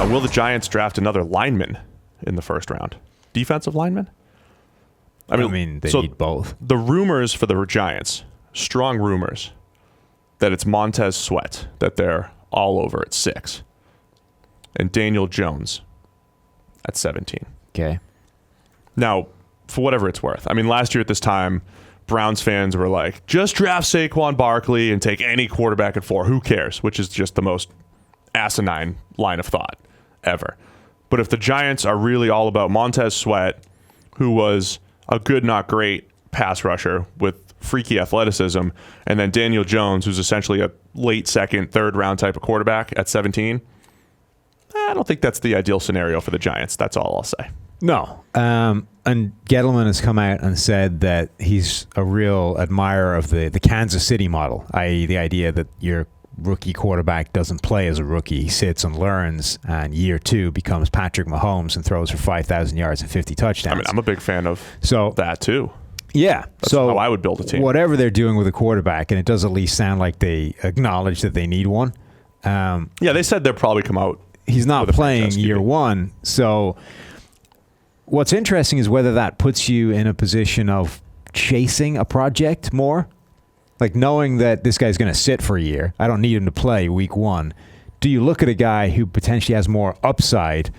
Will the Giants draft another lineman in the first round? Defensive lineman? I mean they need both. The rumors for the Giants, strong rumors, that it's Montez Sweat, that they're all over at 6, and Daniel Jones at 17. Okay. Now, for whatever it's worth, I mean, last year at this time, Browns fans were like, just draft Saquon Barkley and take any quarterback at 4. Who cares? Which is just the most asinine line of thought ever. But if the Giants are really all about Montez Sweat, who was a good, not great pass rusher with freaky athleticism, and then Daniel Jones, who's essentially a late second, third round type of quarterback at 17, I don't think that's the ideal scenario for the Giants. That's all I'll say. No. And Gettleman has come out and said that he's a real admirer of the Kansas City model, i.e. the idea that your rookie quarterback doesn't play as a rookie. He sits and learns, and year 2 becomes Patrick Mahomes and throws for 5,000 yards and 50 touchdowns. I mean, I'm a big fan of that too. Yeah. That's how I would build a team. Whatever they're doing with a quarterback, and it does at least sound like they acknowledge that they need one. Yeah, they said they'll probably come out. He's not playing year 1, so what's interesting is whether that puts you in a position of chasing a project more. Like knowing that this guy's going to sit for a year. I don't need him to play week 1. Do you look at a guy who potentially has more upside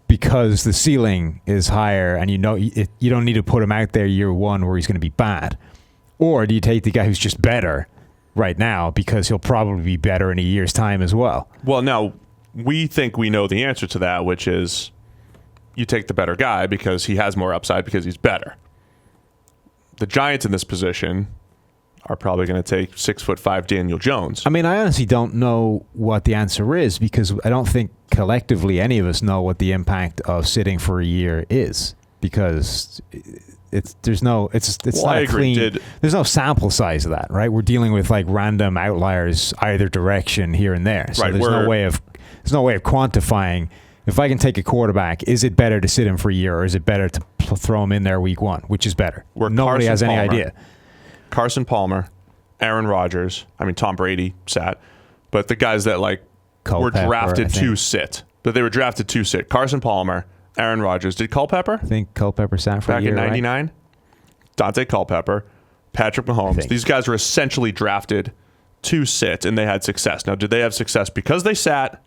because the ceiling is higher and you don't need to put him out there year 1 where he's going to be bad? Or do you take the guy who's just better right now because he'll probably be better in a year's time as well? Well, now, we think we know the answer to that, which is you take the better guy because he has more upside because he's better. The Giants in this position are probably going to take 6'5" Daniel Jones. I mean, I honestly don't know what the answer is because I don't think collectively any of us know what the impact of sitting for a year is because there's not a clean. There's no sample size of that, right? We're dealing with like random outliers either direction here and there. So there's no way of quantifying. If I can take a quarterback, is it better to sit him for a year or is it better to throw him in there week 1? Which is better? Nobody has any idea. Carson Palmer, Aaron Rodgers, I mean, Tom Brady sat, but the guys that were drafted to sit, that they were drafted to sit. Carson Palmer, Aaron Rodgers. Did Culpepper? I think Culpepper sat for a year, back in '99. Right? Dante Culpepper, Patrick Mahomes. These guys were essentially drafted to sit, and they had success. Now, did they have success because they sat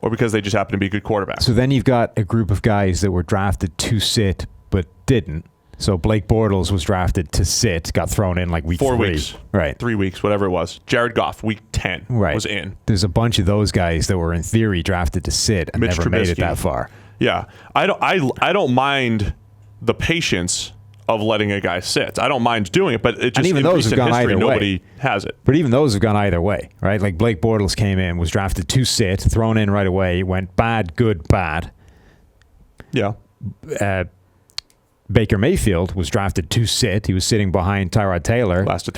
or because they just happened to be good quarterbacks? So then you've got a group of guys that were drafted to sit but didn't. So Blake Bortles was drafted to sit, got thrown in like week 4 3. weeks. Right. 3 weeks, whatever it was. Jared Goff, week 10, was in. There's a bunch of those guys that were in theory drafted to sit and never made it that far. Yeah. I don't mind the patience of letting a guy sit. I don't mind doing it, but it just, and even those have gone history, either nobody has it. But even those have gone either way, right? Like Blake Bortles came in, was drafted to sit, thrown in right away, went bad, good, bad. Yeah. Baker Mayfield was drafted to sit. He was sitting behind Tyrod Taylor. Lasted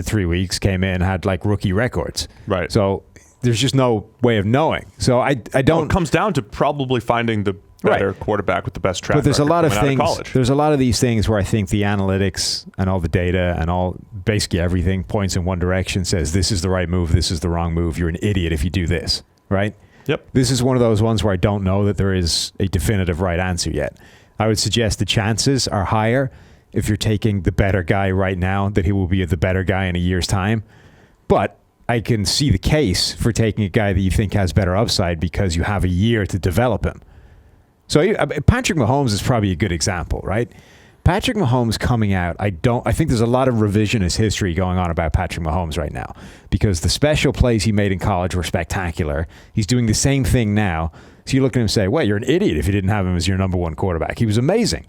3 weeks, came in, had like rookie records. Right. So there's just no way of knowing. So I don't. Well, it comes down to probably finding the better quarterback with the best track record. But there's a lot of things. College. There's a lot of these things where I think the analytics and all the data and basically everything points in one direction, says this is the right move, this is the wrong move. You're an idiot if you do this, right? Yep. This is one of those ones where I don't know that there is a definitive right answer yet. I would suggest the chances are higher if you're taking the better guy right now that he will be the better guy in a year's time. But I can see the case for taking a guy that you think has better upside because you have a year to develop him. So Patrick Mahomes is probably a good example, right? Patrick Mahomes coming out, I think there's a lot of revisionist history going on about Patrick Mahomes right now because the special plays he made in college were spectacular. He's doing the same thing now. So you look at him and say, well, you're an idiot if you didn't have him as your number 1 quarterback. He was amazing.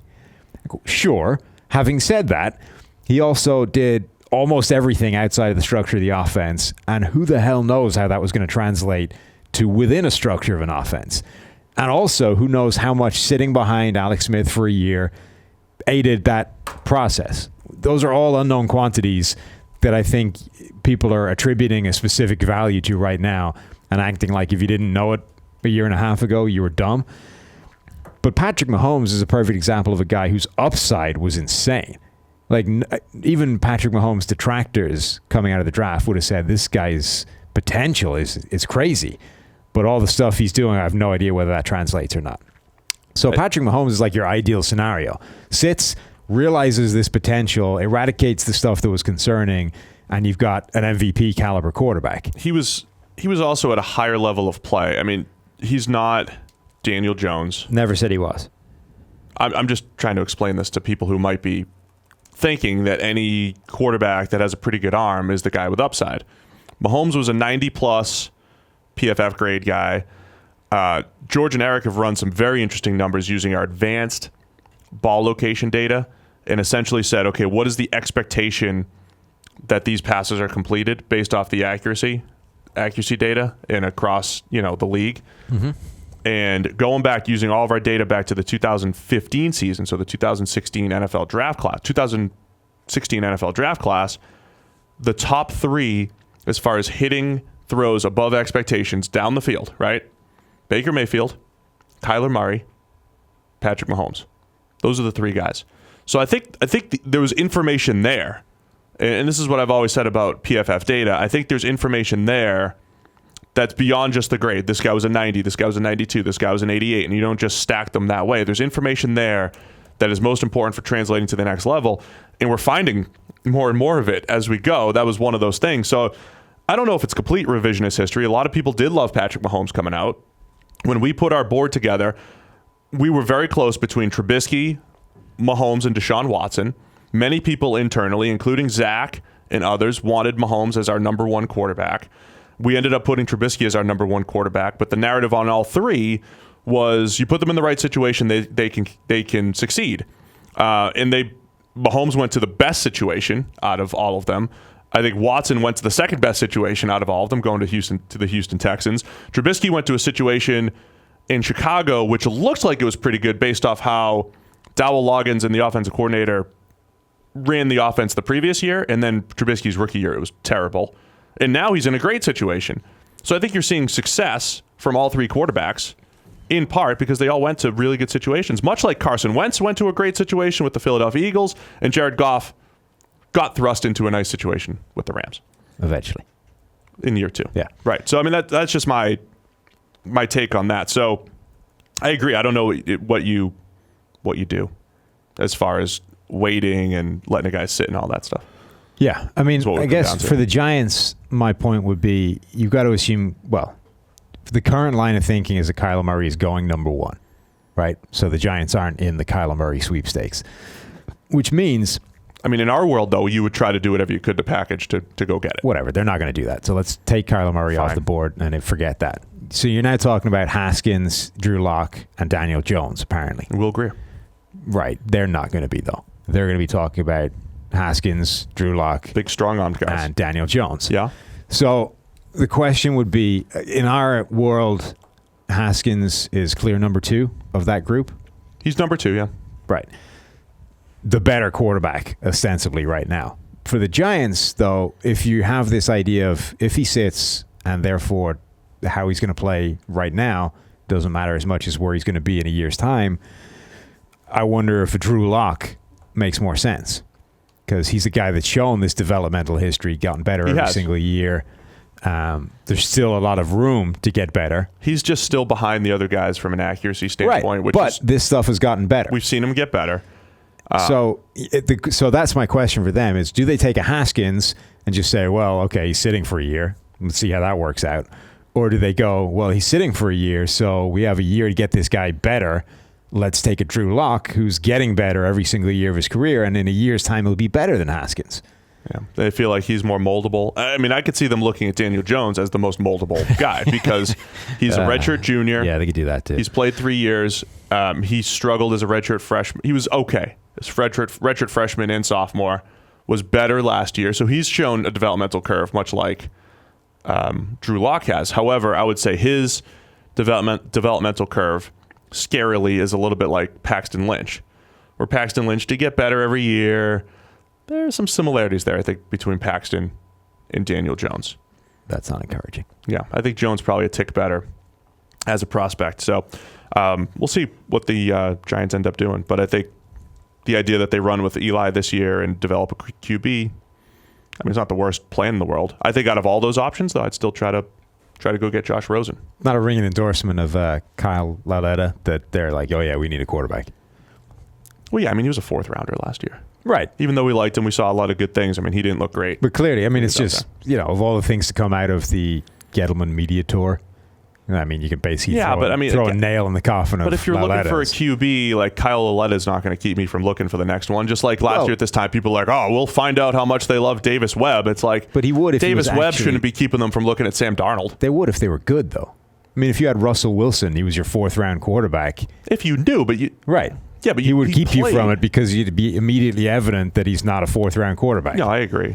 Sure. Having said that, he also did almost everything outside of the structure of the offense. And who the hell knows how that was going to translate to within a structure of an offense. And also, who knows how much sitting behind Alex Smith for a year aided that process. Those are all unknown quantities that I think people are attributing a specific value to right now and acting like if you didn't know it a year and a half ago, you were dumb. But Patrick Mahomes is a perfect example of a guy whose upside was insane. Like even Patrick Mahomes detractors coming out of the draft would have said this guy's potential is crazy. But all the stuff he's doing, I have no idea whether that translates or not. So Patrick Mahomes is like your ideal scenario. Sits, realizes this potential, eradicates the stuff that was concerning, and you've got an MVP caliber quarterback. He was also at a higher level of play. I mean, he's not Daniel Jones. Never said he was. I'm just trying to explain this to people who might be thinking that any quarterback that has a pretty good arm is the guy with upside. Mahomes was a 90-plus PFF grade guy. George and Eric have run some very interesting numbers using our advanced ball location data and essentially said, okay, what is the expectation that these passes are completed based off the accuracy data and across, the league. Mm-hmm. And going back, using all of our data back to the 2015 season, so the 2016 NFL draft class, the top three as far as hitting throws above expectations down the field, right? Baker Mayfield, Kyler Murray, Patrick Mahomes. Those are the three guys. So I think there was information there. And this is what I've always said about PFF data. I think there's information there that's beyond just the grade. This guy was a 90, this guy was a 92, this guy was an 88, and you don't just stack them that way. There's information there that is most important for translating to the next level, and we're finding more and more of it as we go. That was one of those things. So I don't know if it's complete revisionist history. A lot of people did love Patrick Mahomes coming out. When we put our board together, we were very close between Trubisky, Mahomes, and Deshaun Watson. Many people internally, including Zach and others, wanted Mahomes as our number one quarterback. We ended up putting Trubisky as our number one quarterback, but the narrative on all three was you put them in the right situation, they can succeed. Mahomes went to the best situation out of all of them. I think Watson went to the second best situation out of all of them, going to the Houston Texans. Trubisky went to a situation in Chicago, which looks like it was pretty good based off how Dowell Loggins and the offensive coordinator ran the offense the previous year, and then Trubisky's rookie year, it was terrible. And now he's in a great situation. So I think you're seeing success from all three quarterbacks, in part because they all went to really good situations, much like Carson Wentz went to a great situation with the Philadelphia Eagles, and Jared Goff got thrust into a nice situation with the Rams. Eventually. In year two. Yeah. Right. So, I mean, that's just my take on that. So I agree. I don't know what you do as far as waiting and letting a guy sit and all that stuff. Yeah. I mean, I guess for the Giants, my point would be you've got to assume, the current line of thinking is that Kyler Murray is going number one, right? So the Giants aren't in the Kyler Murray sweepstakes, which means... I mean, in our world, though, you would try to do whatever you could to package to go get it. Whatever. They're not going to do that. So let's take Kyler Murray off the board and forget that. So you're now talking about Haskins, Drew Lock, and Daniel Jones, apparently. We'll agree. Right. They're not going to be, though. They're going to be talking about Haskins, Drew Lock. Big, strong-armed guys. And Daniel Jones. Yeah. So the question would be, in our world, Haskins is clear number two of that group? He's number two, yeah. Right. The better quarterback, ostensibly, right now. For the Giants, though, if you have this idea of if he sits and therefore how he's going to play right now doesn't matter as much as where he's going to be in a year's time, I wonder if a Drew Lock makes more sense because he's a guy that's shown this developmental history, gotten better every single year. There's still a lot of room to get better. He's just still behind the other guys from an accuracy standpoint. Right, but this stuff has gotten better. We've seen him get better. So that's my question for them is, do they take a Haskins and just say, well, okay, he's sitting for a year. Let's see how that works out. Or do they go, well, he's sitting for a year, so we have a year to get this guy better. Let's take a Drew Lock who's getting better every single year of his career, and in a year's time, he'll be better than Haskins. Yeah, they feel like he's more moldable. I mean, I could see them looking at Daniel Jones as the most moldable guy because he's a redshirt junior. Yeah, they could do that too. He's played 3 years. He struggled as a redshirt freshman. He was okay. As redshirt freshman and sophomore was better last year. So he's shown a developmental curve, much like Drew Lock has. However, I would say his developmental curve, scarily, is a little bit like Paxton Lynch, where Paxton Lynch did get better every year. There are some similarities there, I think, between Paxton and Daniel Jones. That's not encouraging. Yeah, I think Jones probably a tick better as a prospect. So we'll see what the Giants end up doing. But I think the idea that they run with Eli this year and develop a QB, I mean, it's not the worst plan in the world. I think out of all those options, though, I'd still try to Try to go get Josh Rosen. Not a ringing endorsement of Kyle Lauletta that they're like, oh yeah, we need a quarterback. Well, yeah, I mean, he was a 4th rounder last year. Right. Even though we liked him, we saw a lot of good things. I mean, he didn't look great. But clearly, I mean, it's just, of all the things to come out of the Gettleman media tour, I mean, you can basically throw a nail in the coffin of But if you're Lauletta's. looking for a QB, like Kyle Lauletta is not going to keep me from looking for the next one. Just like last year at this time, people are like, oh, we'll find out how much they love Davis Webb. It's like, but he would if Davis he was Webb shouldn't be keeping them from looking at Sam Darnold. They would if they were good, though. I mean, if you had Russell Wilson, he was your 4th round quarterback. If you knew, but you... Right. Yeah, but he would keep you from it because you'd be immediately evident that he's not a 4th round quarterback. No, I agree.